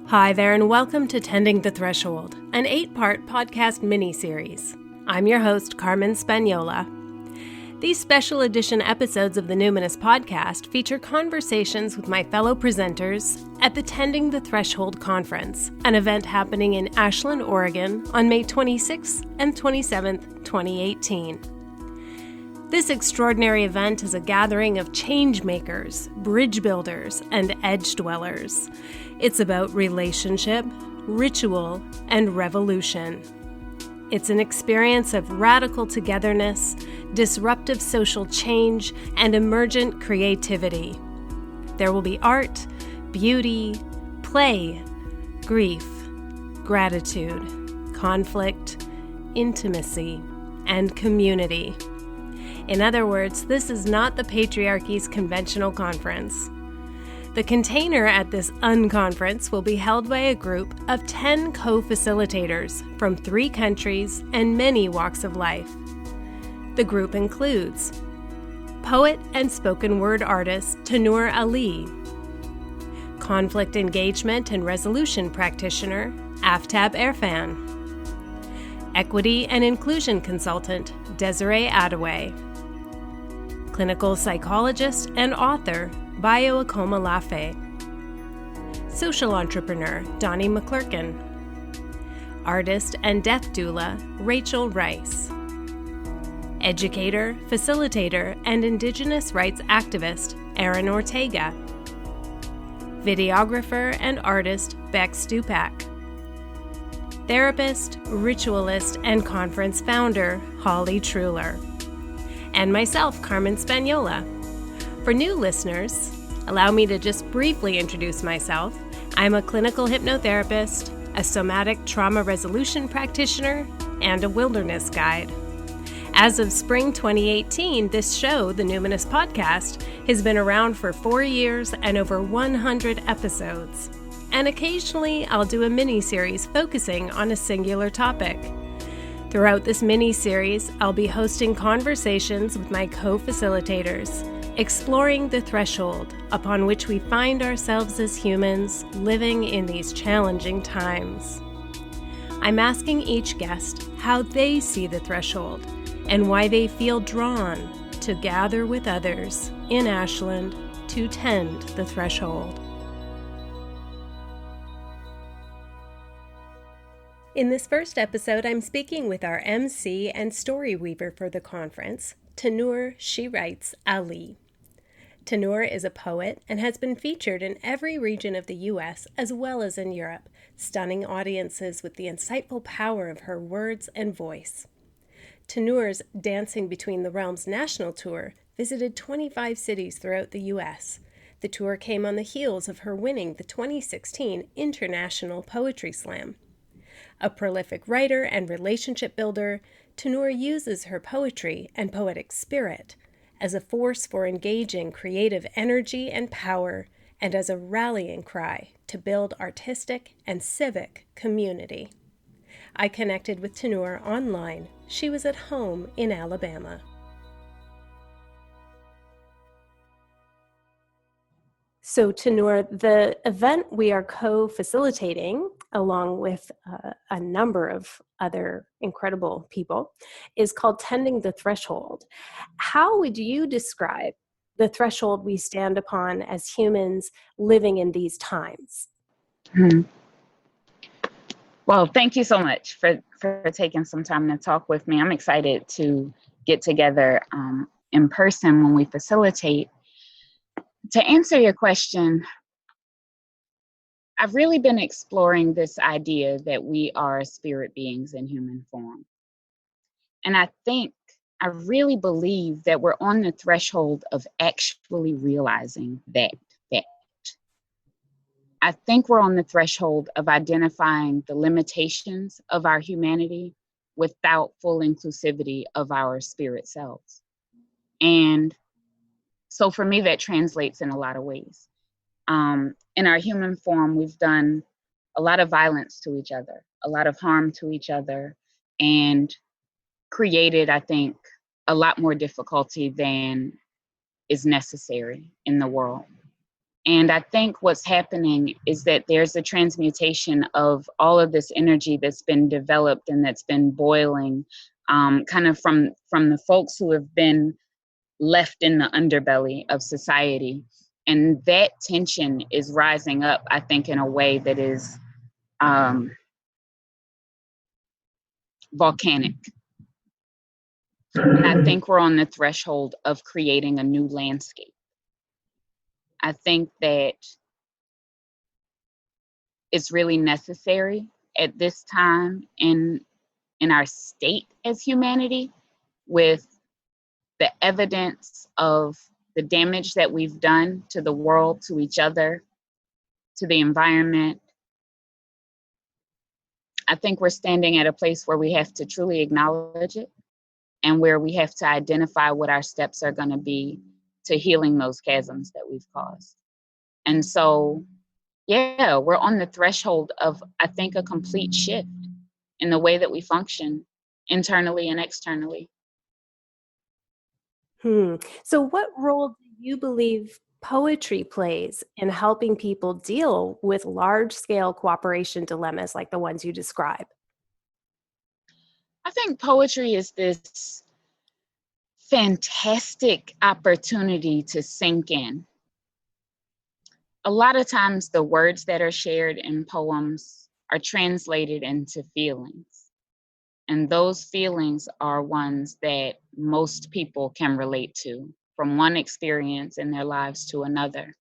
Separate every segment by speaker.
Speaker 1: Hi there, and welcome to Tending the Threshold, an 8-part podcast mini-series. I'm your host, Carmen Spagnola. These special edition episodes of the Numinous podcast feature conversations with my fellow presenters at the Tending the Threshold Conference, an event happening in Ashland, Oregon on May 26th and 27th, 2018. This extraordinary event is a gathering of change makers, bridge builders, and edge dwellers. It's about relationship, ritual, and revolution. It's an experience of radical togetherness, disruptive social change, and emergent creativity. There will be art, beauty, play, grief, gratitude, conflict, intimacy, and community. In other words, this is not the patriarchy's conventional conference. The container at this unconference will be held by a group of 10 co-facilitators from 3 countries and many walks of life. The group includes poet and spoken word artist Tannur Ali, conflict engagement and resolution practitioner Aftab Erfan, equity and inclusion consultant Desiree Adaway, clinical psychologist and author Bayo Akomolafe, social entrepreneur Donnie Maclurcan, artist and death doula Rachael, educator, facilitator, and Indigenous rights activist Erfan Ortega, videographer and artist Bec Stupak, therapist, ritualist, and conference founder Truhlar, and myself, Carmen Spagnola. For new listeners, allow me to just briefly introduce myself. I'm a clinical hypnotherapist, a somatic trauma resolution practitioner, and a wilderness guide. As of spring 2018, this show, the Numinous Podcast, has been around for 4 years and over 100 episodes. And occasionally, I'll do a mini-series focusing on a singular topic. Throughout this mini-series, I'll be hosting conversations with my co-facilitators, exploring the threshold upon which we find ourselves as humans living in these challenging times. I'm asking each guest how they see the threshold and why they feel drawn to gather with others in Ashland to tend the threshold. In this first episode, I'm speaking with our MC and story weaver for the conference, Tannur Shewrightz Ali. Tannur is a poet and has been featured in every region of the U.S. as well as in Europe, stunning audiences with the insightful power of her words and voice. Tannur's Dancing Between the Realms national tour visited 25 cities throughout the U.S. The tour came on the heels of her winning the 2016 International Poetry Slam. A prolific writer and relationship builder, Tannur uses her poetry and poetic spirit as a force for engaging creative energy and power and as a rallying cry to build artistic and civic community. I connected with Tannur online. She was at home in Alabama. So Tannur, the event we are co-facilitating, along with a number of other incredible people, is called Tending the Threshold. How would you describe the threshold we stand upon as humans living in these times?
Speaker 2: Well, thank you so much for taking some time to talk with me. I'm excited to get together in person when we facilitate. To answer your question, I've really been exploring this idea that we are spirit beings in human form. And I really believe that we're on the threshold of actually realizing that fact. I think we're on the threshold of identifying the limitations of our humanity without full inclusivity of our spirit selves. And so for me, that translates in a lot of ways. In our human form, we've done a lot of violence to each other, a lot of harm to each other, and created, I think, a lot more difficulty than is necessary in the world. And I think what's happening is that there's a transmutation of all of this energy that's been developed and that's been boiling, kind of from the folks who have been left in the underbelly of society. And that tension is rising up, I think, in a way that is volcanic. And I think we're on the threshold of creating a new landscape. I think that it's really necessary at this time in our state as humanity, with the evidence of the damage that we've done to the world, to each other, to the environment. I think we're standing at a place where we have to truly acknowledge it, and where we have to identify what our steps are going to be to healing those chasms that we've caused. And so, yeah, we're on the threshold of, I think, a complete shift in the way that we function internally and externally.
Speaker 1: So what role do you believe poetry plays in helping people deal with large-scale cooperation dilemmas like the ones you describe?
Speaker 2: I think poetry is this fantastic opportunity to sink in. A lot of times the words that are shared in poems are translated into feelings. And those feelings are ones that most people can relate to, from one experience in their lives to another.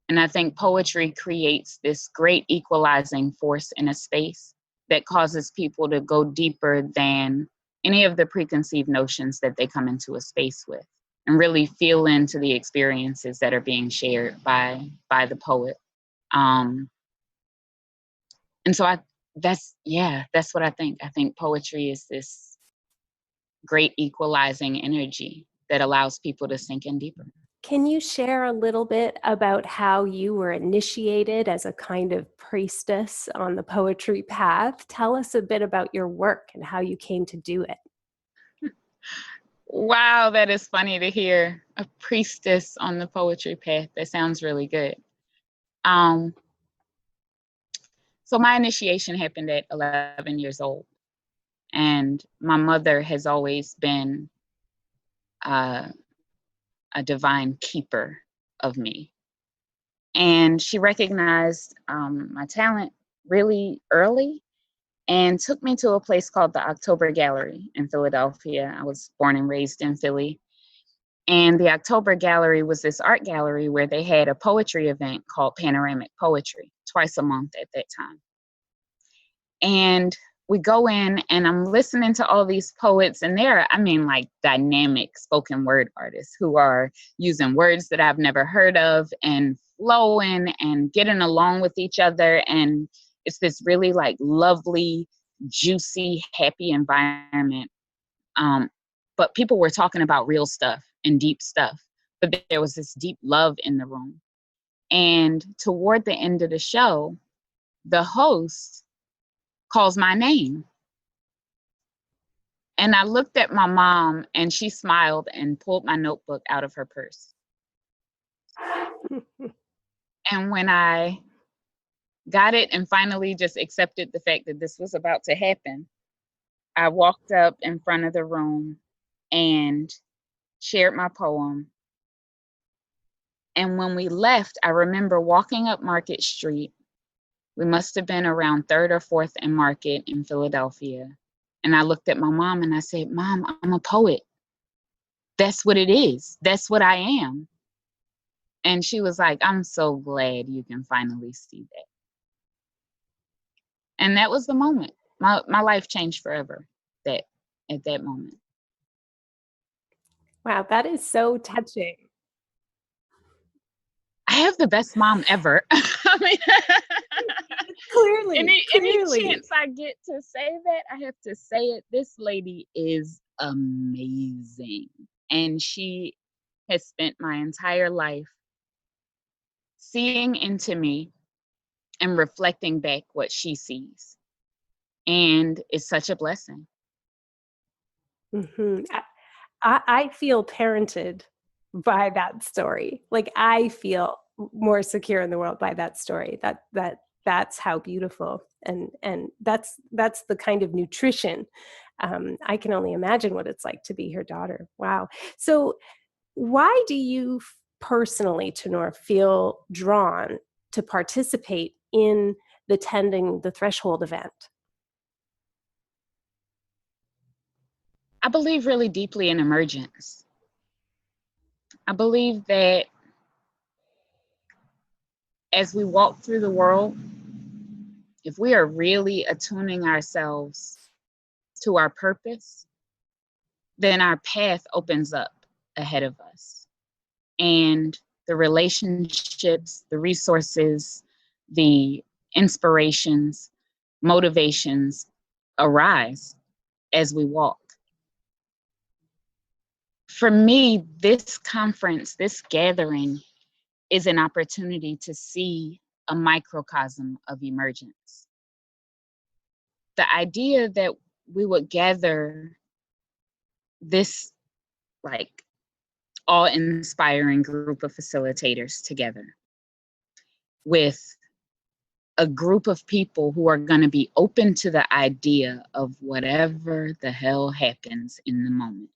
Speaker 2: And I think poetry creates this great equalizing force in a space that causes people to go deeper than any of the preconceived notions that they come into a space with, and really feel into the experiences that are being shared by the poet. And so that's what I think. I think poetry is this great equalizing energy that allows people to sink in deeper.
Speaker 1: Can you share a little bit about how you were initiated as a kind of priestess on the poetry path? Tell us a bit about your work and how you came to do it.
Speaker 2: Wow, that is funny to hear. A priestess on the poetry path. That sounds really good. So my initiation happened at 11 years old. And my mother has always been a divine keeper of me. And she recognized my talent really early and took me to a place called the October Gallery in Philadelphia. I was born and raised in Philly. And the October Gallery was this art gallery where they had a poetry event called Panoramic Poetry twice a month at that time. And we go in and I'm listening to all these poets, and they're, like dynamic spoken word artists who are using words that I've never heard of and flowing and getting along with each other. And it's this really like lovely, juicy, happy environment. But people were talking about real stuff and deep stuff, but there was this deep love in the room. And toward the end of the show, the host calls my name. And I looked at my mom and she smiled and pulled my notebook out of her purse. And when I got it and finally just accepted the fact that this was about to happen, I walked up in front of the room and shared my poem. And when we left, I remember walking up Market Street. We must have been around 3rd or 4th and Market in Philadelphia. And I looked at my mom and I said, "Mom, I'm a poet. That's what it is. That's what I am." And she was like, "I'm so glad you can finally see that." And that was the moment. My life changed forever at that moment.
Speaker 1: Wow, that is so touching.
Speaker 2: I have the best mom ever.
Speaker 1: Clearly,
Speaker 2: any chance I get to say that, I have to say it. This lady is amazing. And she has spent my entire life seeing into me and reflecting back what she sees. And it's such a blessing.
Speaker 1: Mm-hmm. I feel parented by that story. Like I feel more secure in the world by that story. That's how beautiful, and that's the kind of nutrition. I can only imagine what it's like to be her daughter. Wow. So why do you personally, Tannur, feel drawn to participate in the Tending the Threshold event?
Speaker 2: I believe really deeply in emergence. I believe that as we walk through the world, if we are really attuning ourselves to our purpose, then our path opens up ahead of us. And the relationships, the resources, the inspirations, motivations arise as we walk. For me, this conference, this gathering, is an opportunity to see a microcosm of emergence. The idea that we would gather this like awe-inspiring group of facilitators together with a group of people who are going to be open to the idea of whatever the hell happens in the moment.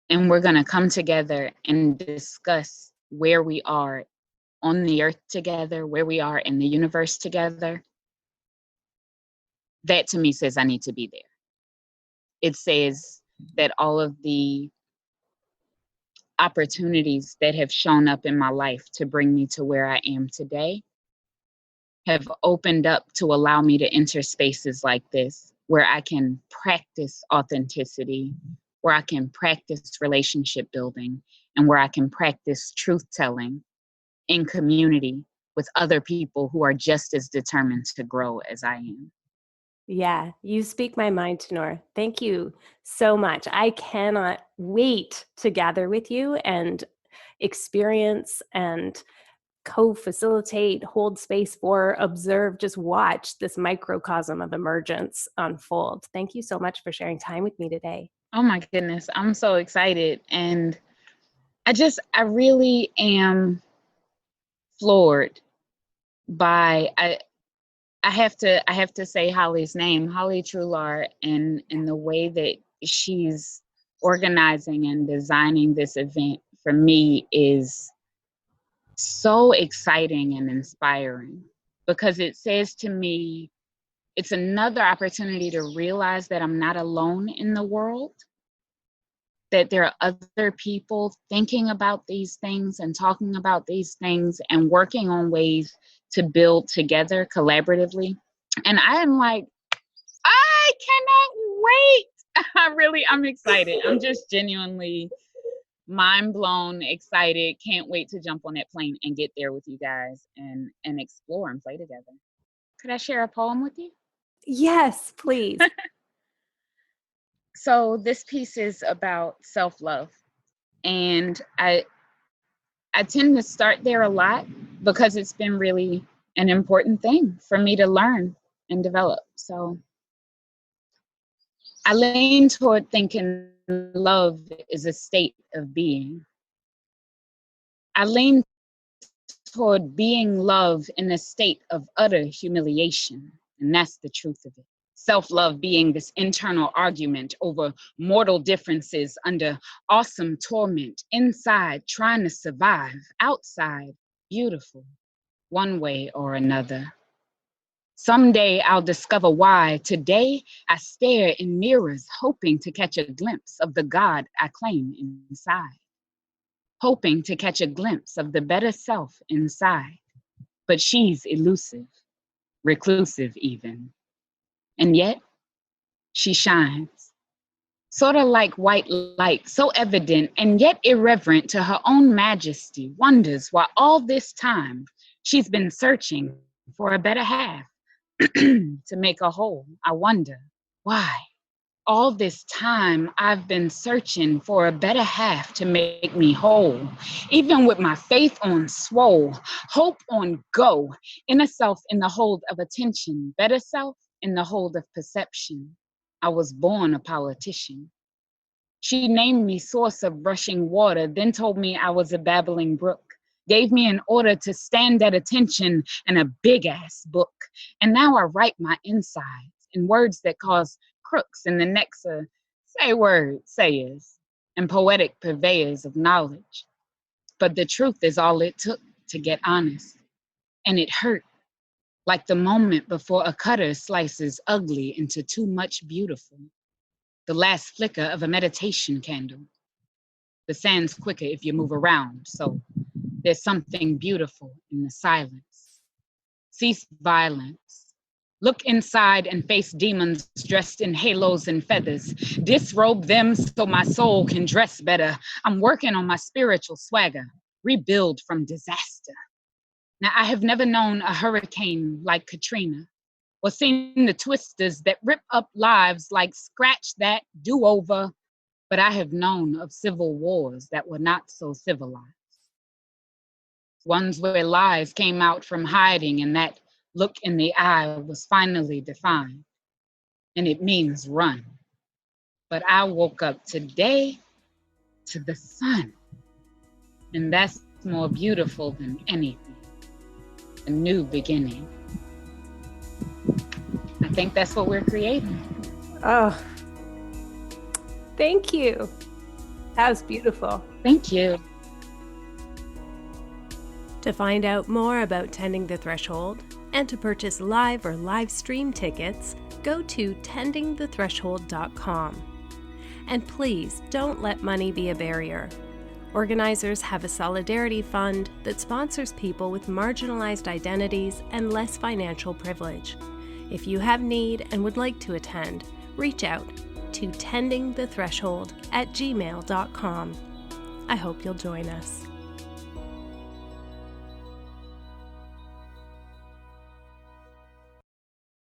Speaker 2: And we're going to come together and discuss where we are on the earth together, where we are in the universe together. That to me says I need to be there. It says that all of the opportunities that have shown up in my life to bring me to where I am today have opened up to allow me to enter spaces like this, where I can practice authenticity, where I can practice relationship building, and where I can practice truth telling in community with other people who are just as determined to grow as I am.
Speaker 1: Yeah, you speak my mind, Tannur. Thank you so much. I cannot wait to gather with you and experience and co-facilitate, hold space for, observe, just watch this microcosm of emergence unfold. Thank you so much for sharing time with me today.
Speaker 2: Oh my goodness, I'm so excited. And I really am floored by, I have to say Holly's name, Holly Truhlar, and the way that she's organizing and designing this event for me is so exciting and inspiring, because it says to me, it's another opportunity to realize that I'm not alone in the world, that there are other people thinking about these things and talking about these things and working on ways to build together collaboratively. And I am like, I cannot wait. I'm excited. I'm just genuinely mind blown, excited. Can't wait to jump on that plane and get there with you guys and explore and play together. Could I share a poem with you?
Speaker 1: Yes, please.
Speaker 2: So this piece is about self-love. And I tend to start there a lot because it's been really an important thing for me to learn and develop. So I lean toward thinking love is a state of being. I lean toward being love in a state of utter humiliation, and that's the truth of it. Self-love being this internal argument over mortal differences under awesome torment, inside trying to survive, outside beautiful, one way or another. Someday I'll discover why. Today I stare in mirrors, hoping to catch a glimpse of the God I claim inside. Hoping to catch a glimpse of the better self inside. But she's elusive, reclusive even. And yet, she shines. Sort of like white light, so evident and yet irreverent to her own majesty, wonders why all this time she's been searching for a better half to make her whole. I wonder why. All this time I've been searching for a better half to make me whole. Even with my faith on swole, hope on go, inner self in the hold of attention, better self in the hold of perception. I was born a politician. She named me source of rushing water, then told me I was a babbling brook, gave me an order to stand at attention and a big-ass book. And now I write my insides in words that cause crooks in the necks of say word sayers and poetic purveyors of knowledge. But the truth is all it took to get honest. And it hurt, like the moment before a cutter slices ugly into too much beautiful. The last flicker of a meditation candle. The sand's quicker if you move around, so there's something beautiful in the silence. Cease violence. Look inside and face demons dressed in halos and feathers. Disrobe them so my soul can dress better. I'm working on my spiritual swagger. Rebuild from disaster. Now, I have never known a hurricane like Katrina, or seen the twisters that rip up lives like scratch that, do over, but I have known of civil wars that were not so civilized. Ones where lies came out from hiding and that look in the eye was finally defined, and it means run. But I woke up today to the sun, and that's more beautiful than anything. A new beginning. I think that's what we're creating.
Speaker 1: Oh, thank you. That was beautiful.
Speaker 2: Thank you.
Speaker 1: To find out more about Tending the Threshold and to purchase live or live stream tickets, go to tendingthethreshold.com. And please don't let money be a barrier. Organizers have a solidarity fund that sponsors people with marginalized identities and less financial privilege. If you have need and would like to attend, reach out to tendingthethreshold@gmail.com. I hope you'll join us.